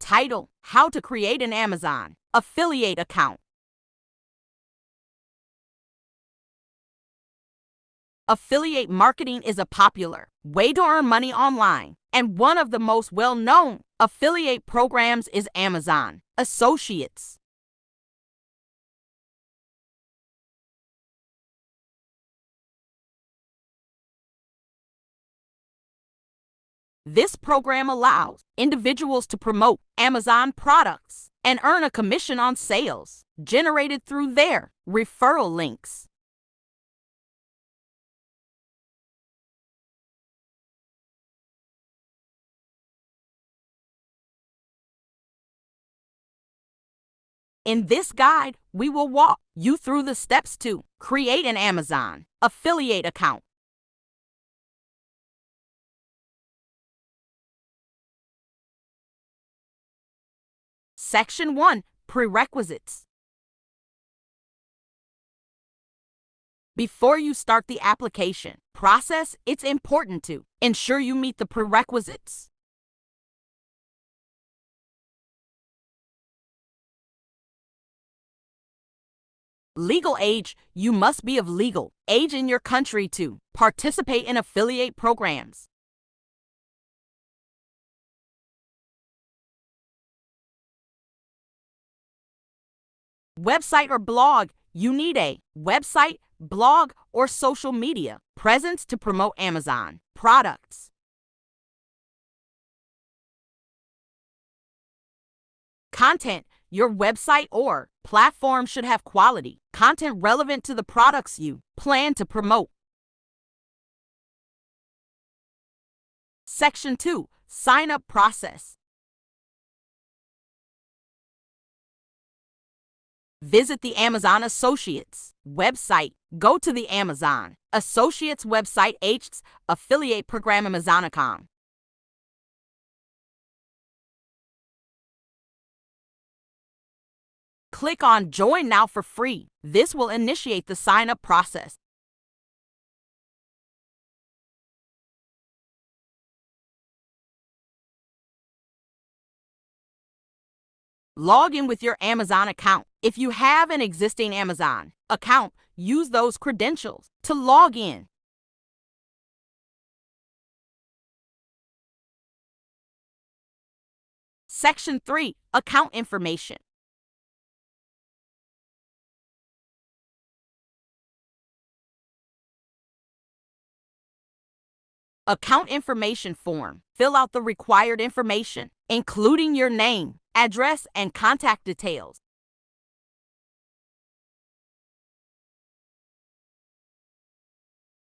Title: How to create an Amazon affiliate account. Affiliate marketing is a popular way to earn money online, and one of the most well-known affiliate programs is Amazon Associates. This program allows individuals to promote Amazon products and earn a commission on sales generated through their referral links. In this guide, we will walk you through the steps to create an Amazon affiliate account. Section 1: Prerequisites. Before you start the application process, it's important to ensure you meet the prerequisites. Legal age: you must be of legal age in your country to participate in affiliate programs. Website or blog: you need a website, blog, or social media presence to promote Amazon products. Content: your website or platform should have quality content relevant to the products you plan to promote. Section 2: Sign-up process. Visit the Amazon Associates website. Go to the Amazon Associates website, H's affiliate program Amazon.com. Click on Join Now for free. This will initiate the sign-up process. Log in with your Amazon account. If you have an existing Amazon account, use those credentials to log in. Section 3: Account information. Account information form. Fill out the required information, including your name, address, and contact details.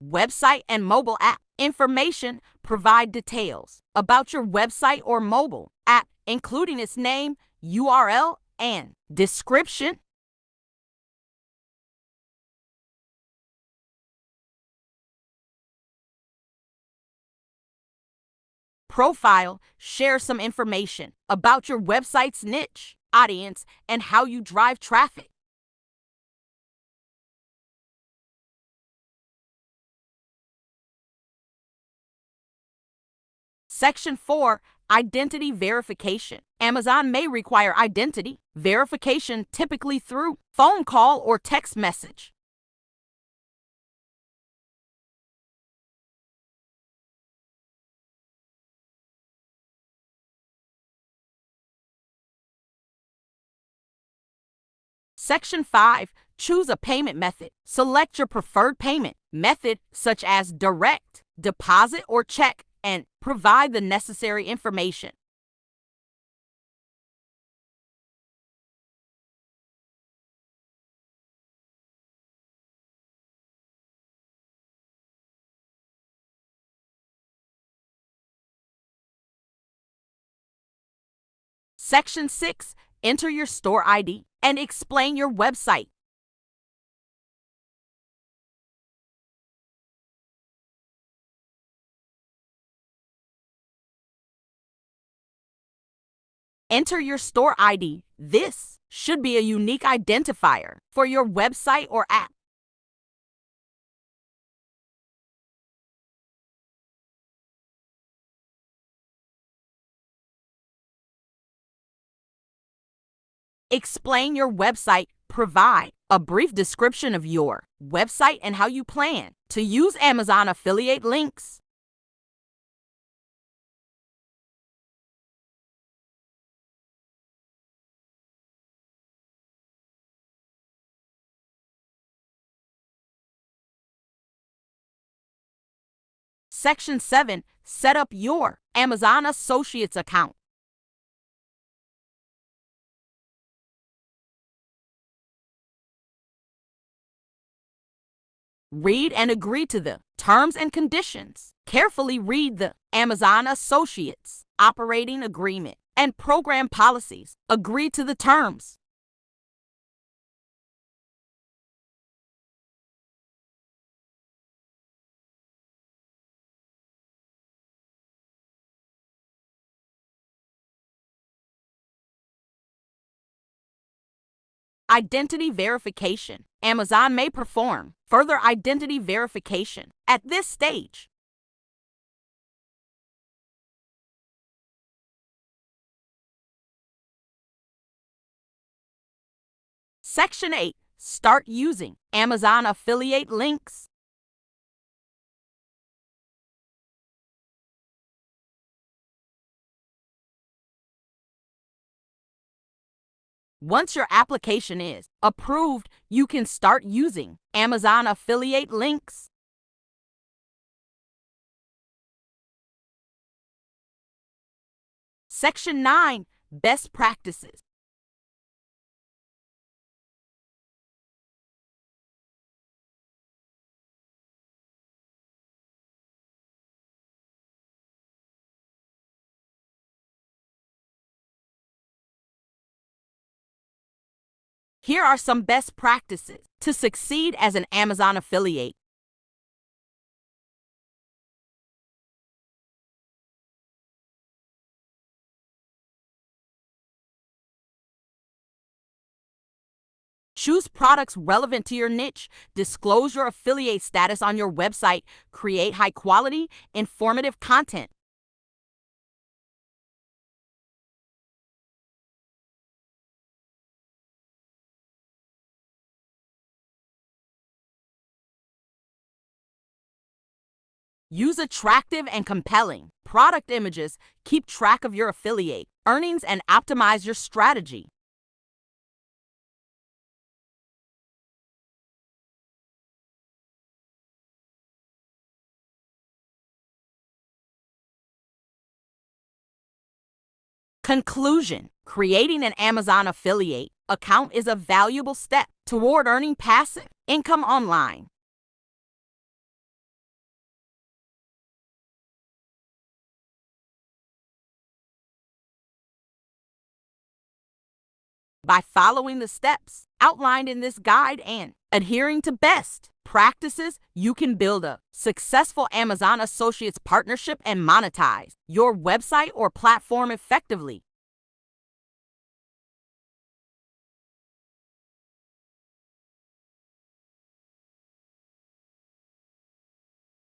Website and mobile app information. Provide details about your website or mobile app, including its name, URL, and description. Profile. Share some information about your website's niche, audience, and how you drive traffic. Section 4: Identity verification. Amazon may require identity verification, typically through phone call or text message. Section 5: Choose a payment method. Select your preferred payment method, such as direct deposit or check, and provide the necessary information. Section 6: Enter your store ID and explain your website. Enter your store ID. This should be a unique identifier for your website or app. Explain your website. Provide a brief description of your website and how you plan to use Amazon affiliate links. Section 7. Set up your Amazon Associates account. Read and agree to the terms and conditions. Carefully read the Amazon Associates operating agreement and program policies. Agree to the terms. Identity verification. Amazon may perform further identity verification at this stage. Section 8. Start using Amazon affiliate links. Once your application is approved, you can start using Amazon affiliate links. Section 9. Best practices. Here are some best practices to succeed as an Amazon affiliate. Choose products relevant to your niche. Disclose your affiliate status on your website. Create high-quality, informative content. Use attractive and compelling product images. Keep track of your affiliate earnings and optimize your strategy. Conclusion. Creating an Amazon affiliate account is a valuable step toward earning passive income online. By following the steps outlined in this guide and adhering to best practices, you can build a successful Amazon Associates partnership and monetize your website or platform effectively.